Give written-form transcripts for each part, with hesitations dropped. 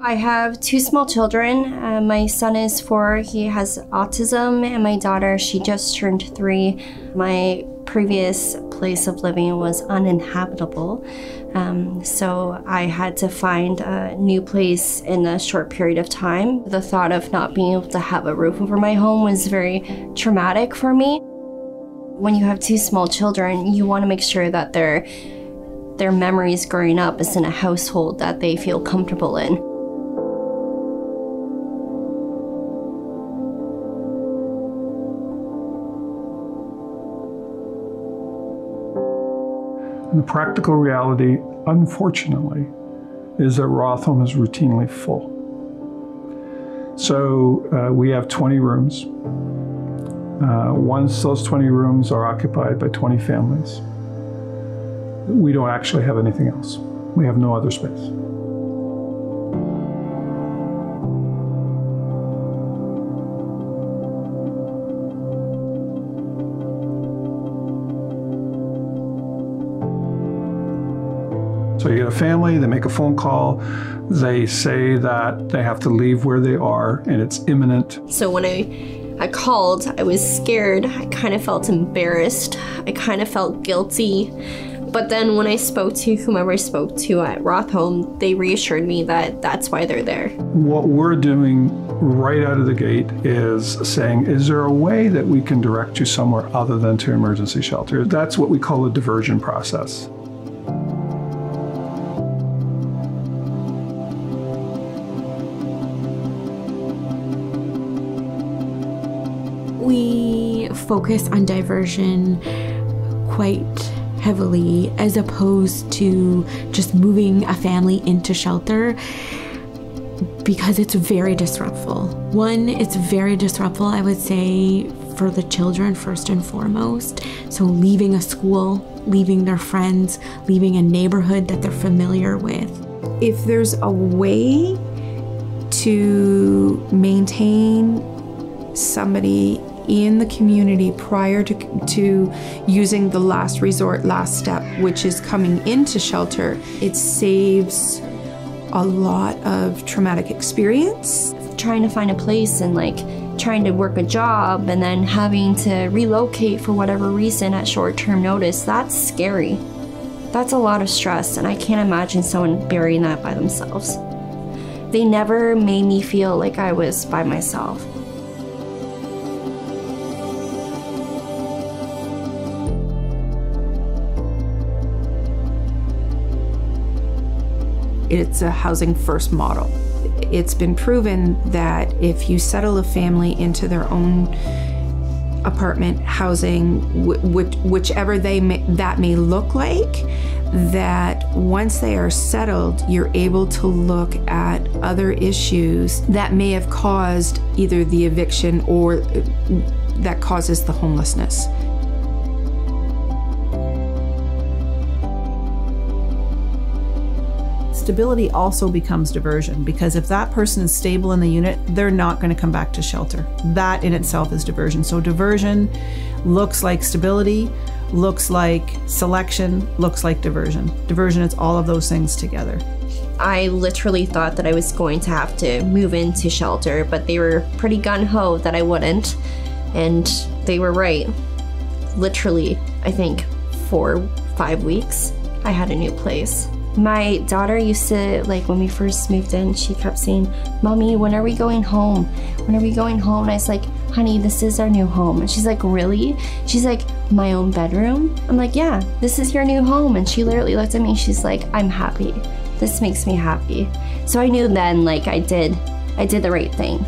I have 2 small children. My son is 4, he has autism, and my daughter, she just turned 3. My previous place of living was uninhabitable, so I had to find a new place in a short period of time. The thought of not being able to have a roof over my home was very traumatic for me. When you have 2 small children, you want to make sure that their memories growing up is in a household that they feel comfortable in. And the practical reality, unfortunately, is that Rotholme is routinely full. So we have 20 rooms. Once those 20 rooms are occupied by 20 families, we don't actually have anything else. We have no other space. So you get a family, they make a phone call, they say that they have to leave where they are and it's imminent. So when I called, I was scared, I kind of felt embarrassed, I kind of felt guilty. But then when I spoke to whomever I spoke to at Rotholme, they reassured me that that's why they're there. What we're doing right out of the gate is saying, is there a way that we can direct you somewhere other than to emergency shelter? That's what we call a diversion process. We focus on diversion quite heavily as opposed to just moving a family into shelter because it's very disruptful. One, it's very disruptful, I would say, for the children first and foremost. So leaving a school, leaving their friends, leaving a neighborhood that they're familiar with. If there's a way to maintain somebody in the community prior to using the last resort, last step, which is coming into shelter, it saves a lot of traumatic experience. Trying to find a place and trying to work a job and then having to relocate for whatever reason at short-term notice, that's scary. That's a lot of stress, and I can't imagine someone bearing that by themselves. They never made me feel like I was by myself. It's a housing first model. It's been proven that if you settle a family into their own apartment, housing, whichever that may look like, that once they are settled, you're able to look at other issues that may have caused either the eviction or that causes the homelessness. Stability also becomes diversion, because if that person is stable in the unit, they're not going to come back to shelter. That in itself is diversion. So diversion looks like stability, looks like selection, looks like diversion. Diversion is all of those things together. I literally thought that I was going to have to move into shelter, but they were pretty gung-ho that I wouldn't, and they were right. Literally, I think 4 or 5 weeks, I had a new place. My daughter used to, when we first moved in, she kept saying, "Mommy, when are we going home? When are we going home?" And I was like, "Honey, this is our new home." And she's like, "Really?" She's like, "My own bedroom?" I'm like, "Yeah, this is your new home." And she literally looked at me, she's like, "I'm happy. This makes me happy." So I knew then, I did the right thing.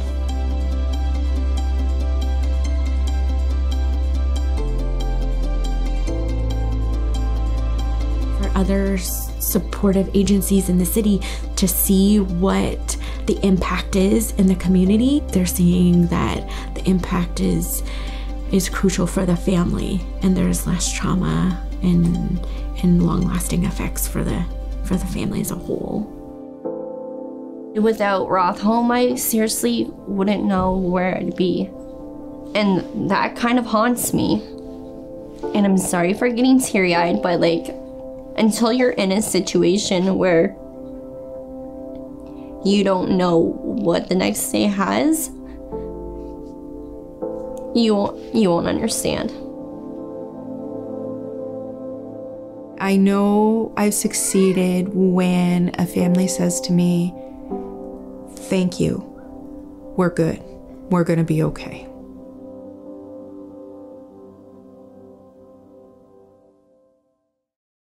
For others, supportive agencies in the city to see what the impact is in the community. They're seeing that the impact is crucial for the family, and there's less trauma and long-lasting effects for the family as a whole. Without Rotholme, I seriously wouldn't know where I'd be. And that kind of haunts me. And I'm sorry for getting teary-eyed, but until you're in a situation where you don't know what the next day has, you won't understand. I know I've succeeded when a family says to me, "Thank you. We're good. We're going to be okay."